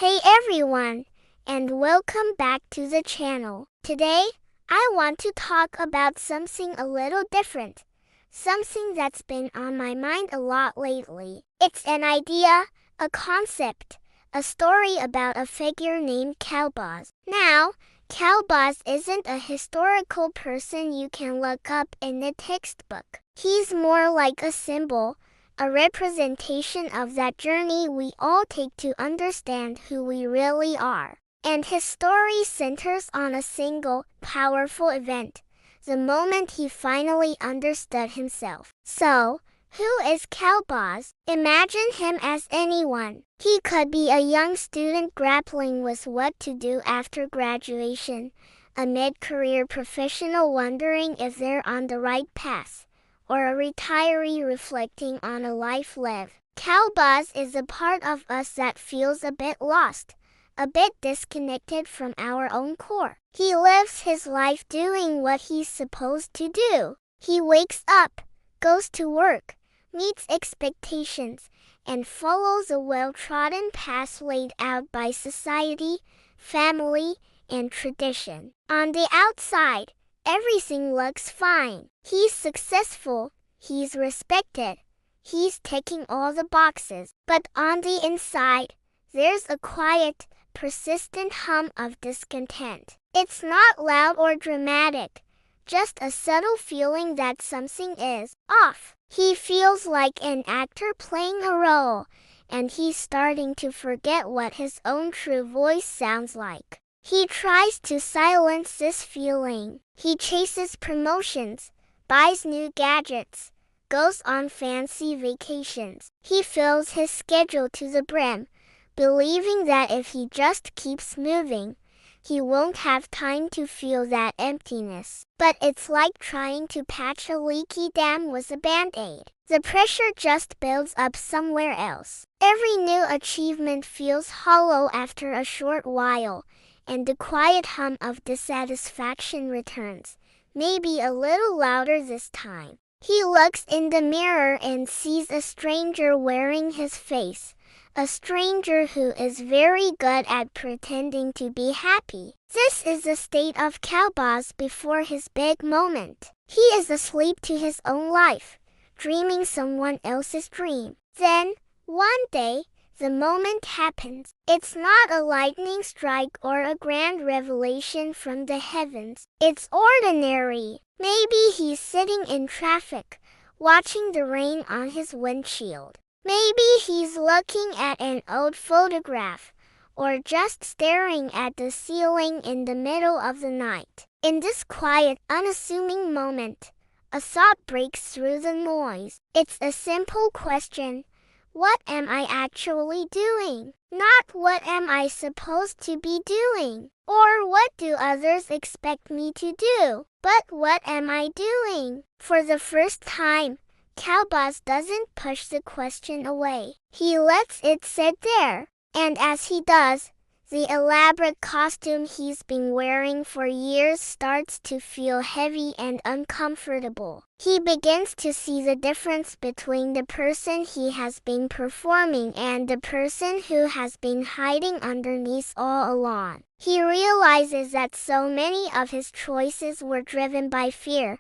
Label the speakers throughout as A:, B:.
A: Hey everyone, and welcome back to the channel. Today, I want to talk about something a little different. Something that's been on my mind a lot lately. It's an idea, a concept, a story about a figure named Qalbaz. Now, Qalbaz isn't a historical person you can look up in a textbook. He's more like a symbol, a representation of that journey we all take to understand who we really are. And his story centers on a single, powerful event, the moment he finally understood himself. So, who is Qalbaz? Imagine him as anyone. He could be a young student grappling with what to do after graduation, a mid-career professional wondering if they're on the right path, or a retiree reflecting on a life lived. Qalbaz is a part of us that feels a bit lost, a bit disconnected from our own core. He lives his life doing what he's supposed to do. He wakes up, goes to work, meets expectations, and follows a well-trodden path laid out by society, family, and tradition. On the outside, everything looks fine. He's successful, he's respected, he's ticking all the boxes. But on the inside, there's a quiet, persistent hum of discontent. It's not loud or dramatic, just a subtle feeling that something is off. He feels like an actor playing a role, and he's starting to forget what his own true voice sounds like. He tries to silence this feeling. He chases promotions, buys new gadgets, goes on fancy vacations. He fills his schedule to the brim, believing that if he just keeps moving, he won't have time to feel that emptiness. But it's like trying to patch a leaky dam with a band-aid. The pressure just builds up somewhere else. Every new achievement feels hollow after a short while, and the quiet hum of dissatisfaction returns, maybe a little louder this time. He looks in the mirror and sees a stranger wearing his face, a stranger who is very good at pretending to be happy. This is the state of Qalbaz before his big moment. He is asleep to his own life, dreaming someone else's dream. Then, one day, the moment happens. It's not a lightning strike or a grand revelation from the heavens. It's ordinary. Maybe he's sitting in traffic, watching the rain on his windshield. Maybe he's looking at an old photograph, or just staring at the ceiling in the middle of the night. In this quiet, unassuming moment, a thought breaks through the noise. It's a simple question. What am I actually doing? Not what am I supposed to be doing? Or what do others expect me to do? But what am I doing? For the first time, Qalbaz doesn't push the question away. He lets it sit there. And as he does, the elaborate costume he's been wearing for years starts to feel heavy and uncomfortable. He begins to see the difference between the person he has been performing and the person who has been hiding underneath all along. He realizes that so many of his choices were driven by fear.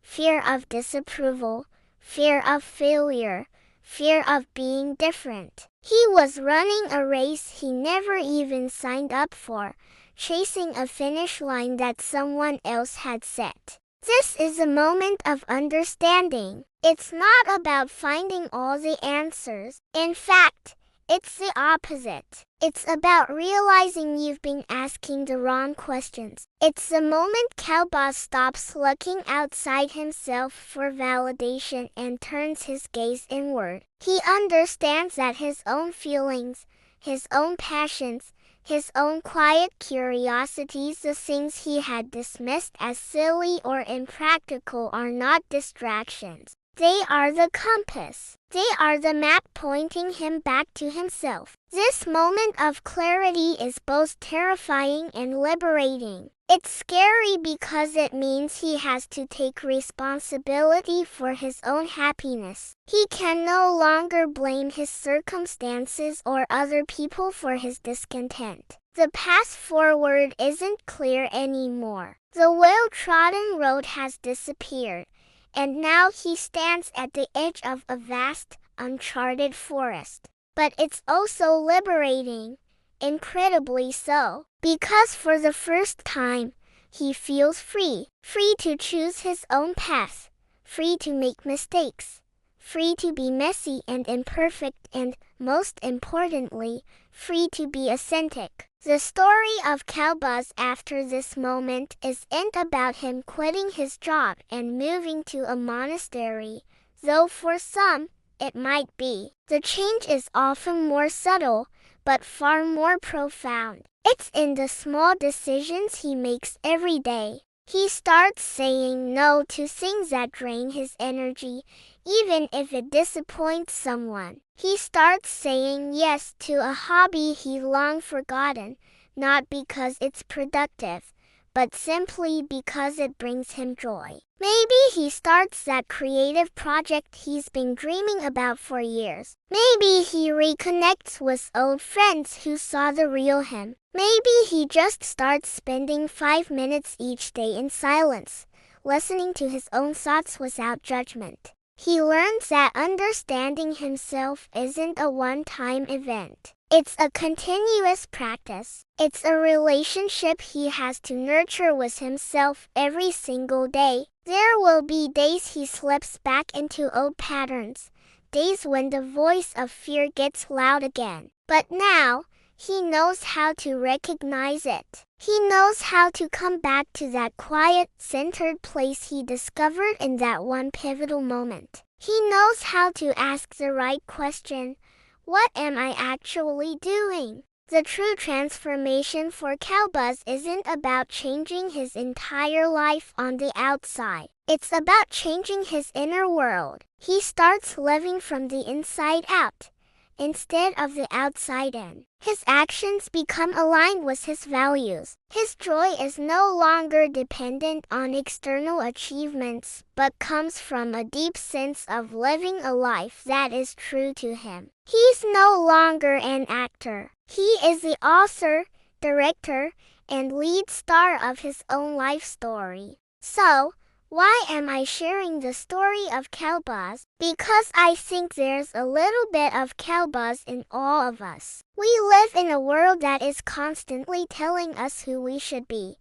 A: Fear of disapproval, fear of failure, fear of being different. He was running a race he never even signed up for, chasing a finish line that someone else had set. This is a moment of understanding. It's not about finding all the answers. In fact, it's the opposite. It's about realizing you've been asking the wrong questions. It's the moment Qalbaz stops looking outside himself for validation and turns his gaze inward. He understands that his own feelings, his own passions, his own quiet curiosities, the things he had dismissed as silly or impractical, are not distractions. They are the compass. They are the map pointing him back to himself. This moment of clarity is both terrifying and liberating. It's scary because it means he has to take responsibility for his own happiness. He can no longer blame his circumstances or other people for his discontent. The path forward isn't clear anymore. The well-trodden road has disappeared, and now he stands at the edge of a vast, uncharted forest. But it's also liberating, incredibly so, because for the first time, he feels free. Free to choose his own path, free to make mistakes, free to be messy and imperfect, and, most importantly, free to be authentic. The story of Qalbaz after this moment isn't about him quitting his job and moving to a monastery, though for some, it might be. The change is often more subtle, but far more profound. It's in the small decisions he makes every day. He starts saying no to things that drain his energy, even if it disappoints someone. He starts saying yes to a hobby he long forgotten, not because it's productive, but simply because it brings him joy. Maybe he starts that creative project he's been dreaming about for years. Maybe he reconnects with old friends who saw the real him. Maybe he just starts spending 5 minutes each day in silence, listening to his own thoughts without judgment. He learns that understanding himself isn't a one-time event. It's a continuous practice. It's a relationship he has to nurture with himself every single day. There will be days he slips back into old patterns, days when the voice of fear gets loud again. But now, he knows how to recognize it. He knows how to come back to that quiet, centered place he discovered in that one pivotal moment. He knows how to ask the right question. What am I actually doing? The true transformation for Qalbaz isn't about changing his entire life on the outside. It's about changing his inner world. He starts living from the inside out, instead of the outside in. His actions become aligned with his values. His joy is no longer dependent on external achievements, but comes from a deep sense of living a life that is true to him. He's no longer an actor. He is the author, director, and lead star of his own life story. So, why am I sharing the story of Qalbaz? Because I think there's a little bit of Qalbaz in all of us. We live in a world that is constantly telling us who we should be,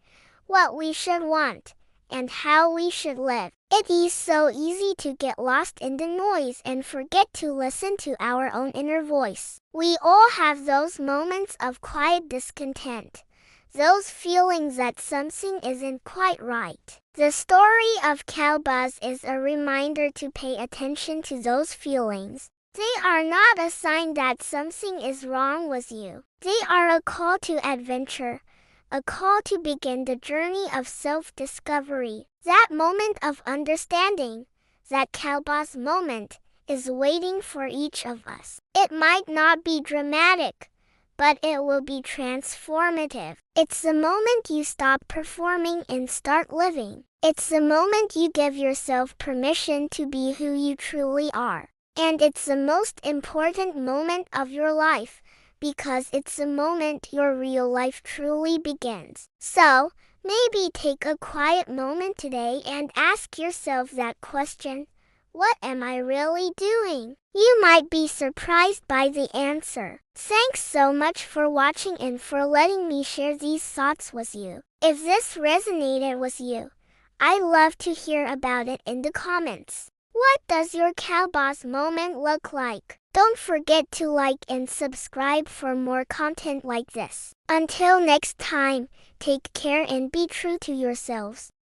A: what we should want, and how we should live. It is so easy to get lost in the noise and forget to listen to our own inner voice. We all have those moments of quiet discontent, those feelings that something isn't quite right. The story of Qalbaz is a reminder to pay attention to those feelings. They are not a sign that something is wrong with you. They are a call to adventure, a call to begin the journey of self-discovery. That moment of understanding, that Qalbaz moment, is waiting for each of us. It might not be dramatic, but it will be transformative. It's the moment you stop performing and start living. It's the moment you give yourself permission to be who you truly are. And it's the most important moment of your life, because it's the moment your real life truly begins. So, maybe take a quiet moment today and ask yourself that question. What am I really doing? You might be surprised by the answer. Thanks so much for watching and for letting me share these thoughts with you. If this resonated with you, I'd love to hear about it in the comments. What does your Qalbaz moment look like? Don't forget to like and subscribe for more content like this. Until next time, take care and be true to yourselves.